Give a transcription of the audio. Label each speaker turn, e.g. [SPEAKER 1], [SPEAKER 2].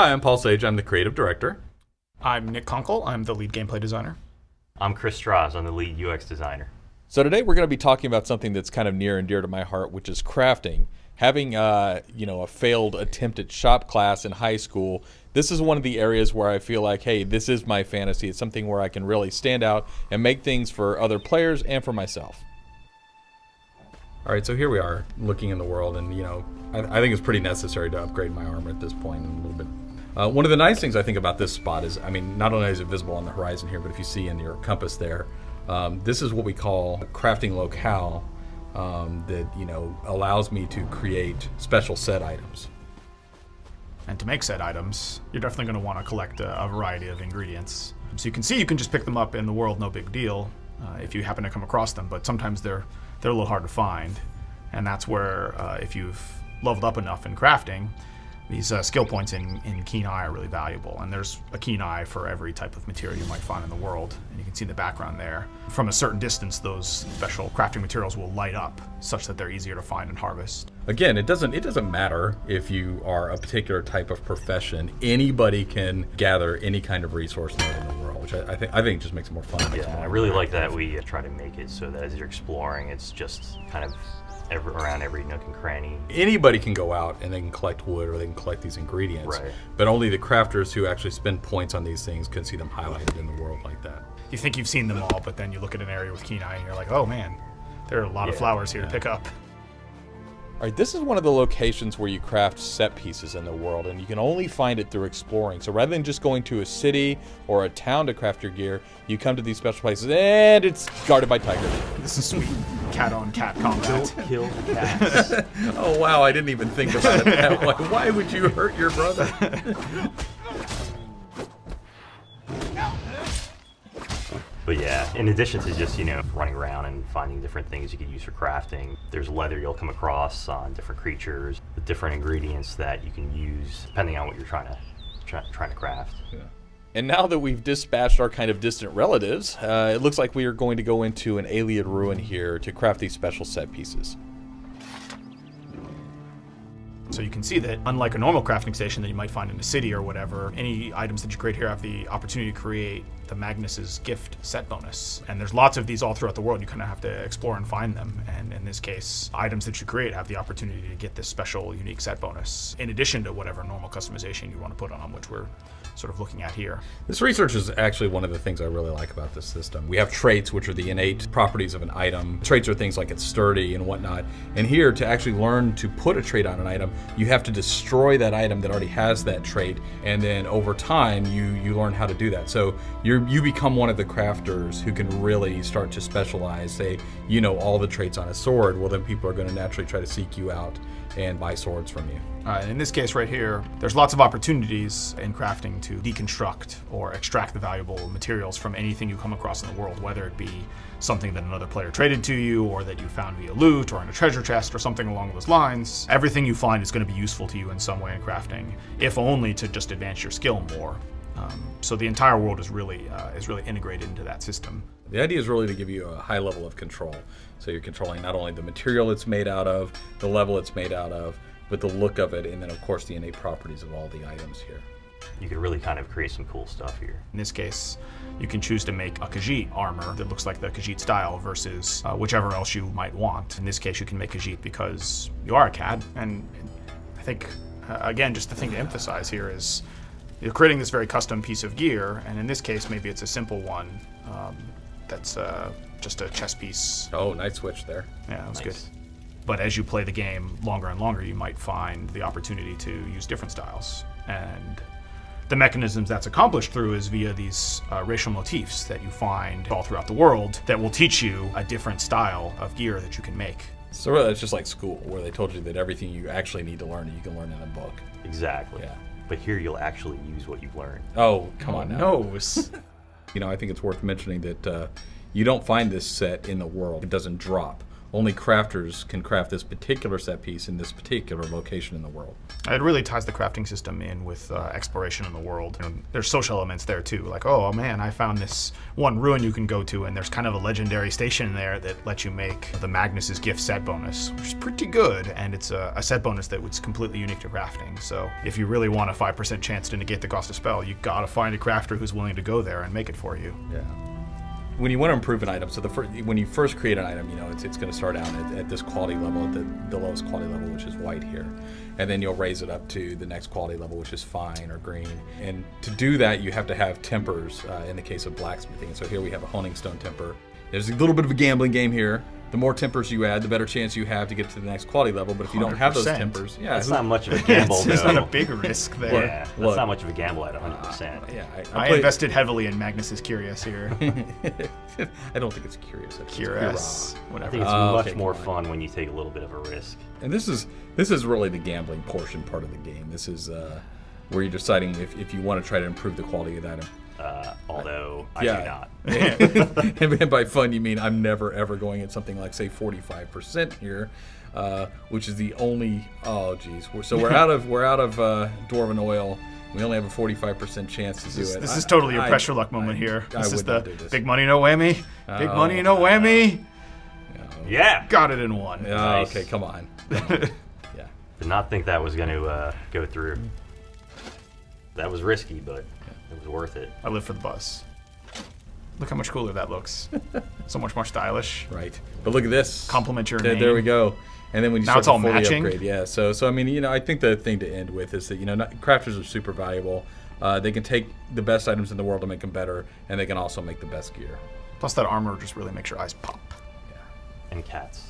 [SPEAKER 1] Hi, I'm Paul Sage. I'm the creative director.
[SPEAKER 2] I'm Nick Conkle. I'm the lead gameplay designer.
[SPEAKER 3] I'm Chris Strauss. I'm the lead UX designer.
[SPEAKER 1] So today we're going to be talking about something that's kind of near and dear to my heart, which is crafting. Having a failed attempt at shop class in high school, this is one of the areas where I feel like, hey, this is my fantasy. It's something where I can really stand out and make things for other players and for myself. All right, so here we are looking in the world, and I think it's pretty necessary to upgrade my armor at this point a little bit. One of the nice things I think about this spot is, not only is it visible on the horizon here, but if you see in your compass there, this is what we call a crafting locale that allows me to create special set items.
[SPEAKER 2] And to make said items, you're definitely going to want to collect a variety of ingredients. So you can just pick them up in the world, no big deal, if you happen to come across them, but sometimes they're a little hard to find. And that's where, if you've leveled up enough in crafting, these skill points in Keen Eye are really valuable. And there's a Keen Eye for every type of material you might find in the world. And you can see in the background there. From a certain distance, those special crafting materials will light up such that they're easier to find and harvest.
[SPEAKER 1] Again, it doesn't matter if you are a particular type of profession. Anybody can gather any kind of resource node in the world, which I think just makes it more fun.
[SPEAKER 3] Yeah, I really like that we try to make it so that as you're exploring, it's just kind of around every nook and cranny.
[SPEAKER 1] Anybody can go out and they can collect wood or they can collect these ingredients,
[SPEAKER 3] right.
[SPEAKER 1] But only the crafters who actually spend points on these things can see them highlighted in the world like that.
[SPEAKER 2] You think you've seen them all, but then you look at an area with Keen Eye and you're like, oh man, there are a lot of flowers here to pick up.
[SPEAKER 1] All right, this is one of the locations where you craft set pieces in the world, and you can only find it through exploring. So rather than just going to a city or a town to craft your gear, you come to these special places, and it's guarded by tigers.
[SPEAKER 2] This is sweet cat-on-cat combat.
[SPEAKER 3] Don't kill the cats.
[SPEAKER 1] Oh, wow, I didn't even think about it that way. Why would you hurt your brother?
[SPEAKER 3] But yeah, in addition to just, running around and finding different things you could use for crafting, there's leather you'll come across on different creatures, the different ingredients that you can use depending on what you're trying to craft.
[SPEAKER 1] Yeah. And now that we've dispatched our kind of distant relatives, it looks like we are going to go into an alien ruin here to craft these special set pieces.
[SPEAKER 2] So you can see that unlike a normal crafting station that you might find in a city or whatever, any items that you create here have the opportunity to create the Magnus's gift set bonus. And there's lots of these all throughout the world. You kind of have to explore and find them. And in this case, items that you create have the opportunity to get this special unique set bonus in addition to whatever normal customization you want to put on them, which we're sort of looking at here.
[SPEAKER 1] This research is actually one of the things I really like about this system. We have traits, which are the innate properties of an item. Traits are things like it's sturdy and whatnot. And here, to actually learn to put a trait on an item, you have to destroy that item that already has that trait, and then over time you learn how to do that. So you become one of the crafters who can really start to specialize. Say all the traits on a sword, well then people are going to naturally try to seek you out and buy swords from you.
[SPEAKER 2] In this case right here, there's lots of opportunities in crafting to deconstruct or extract the valuable materials from anything you come across in the world, whether it be something that another player traded to you or that you found via loot or in a treasure chest or something along those lines. Everything you find is going to be useful to you in some way in crafting, if only to just advance your skill more. So the entire world is really integrated into that system.
[SPEAKER 1] The idea is really to give you a high level of control. So you're controlling not only the material it's made out of, the level it's made out of, but the look of it, and then of course the innate properties of all the items here.
[SPEAKER 3] You could really kind of create some cool stuff here.
[SPEAKER 2] In this case, you can choose to make a Khajiit armor that looks like the Khajiit style versus whichever else you might want. In this case, you can make Khajiit because you are a cat, and I think, again, just the thing to emphasize here is you're creating this very custom piece of gear, and in this case, maybe it's a simple one that's just a chess piece.
[SPEAKER 1] Oh, nice switch there.
[SPEAKER 2] Yeah, that was
[SPEAKER 3] Nice.
[SPEAKER 2] good. But as you play the game longer and longer, you might find the opportunity to use different styles. And the mechanisms that's accomplished through is via these racial motifs that you find all throughout the world that will teach you a different style of gear that you can make.
[SPEAKER 1] So really, it's just like school, where they told you that everything you actually need to learn, you can learn in a book.
[SPEAKER 3] Exactly.
[SPEAKER 1] Yeah.
[SPEAKER 3] But here you'll actually use what you've learned.
[SPEAKER 1] Oh, come on now.
[SPEAKER 2] Nose.
[SPEAKER 1] I think it's worth mentioning that you don't find this set in the world. It doesn't drop. only crafters can craft this particular set piece in this particular location in the world.
[SPEAKER 2] It really ties the crafting system in with exploration in the world. There's social elements there too, like, oh man, I found this one ruin you can go to, and there's kind of a legendary station there that lets you make the Magnus's gift set bonus, which is pretty good, and it's a set bonus that was completely unique to crafting. So if you really want a 5% chance to negate the cost of spell, you gotta find a crafter who's willing to go there and make it for you.
[SPEAKER 1] Yeah. When you want to improve an item, so when you first create an item, it's going to start out at this quality level, at the lowest quality level, which is white here. And then you'll raise it up to the next quality level, which is fine or green. And to do that, you have to have tempers in the case of blacksmithing. And so here we have a honing stone temper. There's a little bit of a gambling game here. The more tempers you add, the better chance you have to get to the next quality level. But if you don't have those
[SPEAKER 2] 100%.
[SPEAKER 1] tempers,
[SPEAKER 3] That's not much of a gamble,
[SPEAKER 2] It's
[SPEAKER 3] though.
[SPEAKER 2] not a big risk there.
[SPEAKER 3] Yeah, that's
[SPEAKER 1] Look.
[SPEAKER 3] not much of a gamble at 100%.
[SPEAKER 1] Yeah,
[SPEAKER 2] I invested heavily in Magnus's Curious here.
[SPEAKER 1] I don't think it's curious. I think it's
[SPEAKER 2] Curious,
[SPEAKER 3] I
[SPEAKER 2] whatever.
[SPEAKER 3] think it's
[SPEAKER 1] Okay,
[SPEAKER 3] much more
[SPEAKER 1] come
[SPEAKER 3] fun when you take a little bit of a risk.
[SPEAKER 1] And this is really the gambling portion part of the game. This is where you're deciding if you want to try to improve the quality of the item.
[SPEAKER 3] Although I do not.
[SPEAKER 1] And by fun, you mean I'm never ever going at something like, say, 45% here, which is the only. Oh, geez. We're out of dwarven oil. We only have a 45% chance to do it.
[SPEAKER 2] This is totally a pressure luck moment here.
[SPEAKER 1] I
[SPEAKER 2] This is
[SPEAKER 1] would
[SPEAKER 2] the
[SPEAKER 1] not do this.
[SPEAKER 2] big money, no whammy. Big
[SPEAKER 1] Oh.
[SPEAKER 2] money, no whammy.
[SPEAKER 3] Yeah!
[SPEAKER 2] Got it in one.
[SPEAKER 1] Oh,
[SPEAKER 3] Nice.
[SPEAKER 1] okay, come on. Yeah.
[SPEAKER 3] Did not think that was going to go through. That was risky, but it was worth it.
[SPEAKER 2] I live for the buzz. Look how much cooler that looks. So much more stylish.
[SPEAKER 1] Right. But look at this.
[SPEAKER 2] Compliment your
[SPEAKER 1] There
[SPEAKER 2] name.
[SPEAKER 1] we go. And then when you
[SPEAKER 2] Now
[SPEAKER 1] start
[SPEAKER 2] it's all
[SPEAKER 1] to fully
[SPEAKER 2] matching?
[SPEAKER 1] upgrade, yeah. So I mean, I think the thing to end with is that crafters are super valuable. They can take the best items in the world and make them better, and they can also make the best gear.
[SPEAKER 2] Plus that armor just really makes your eyes pop.
[SPEAKER 3] And cats.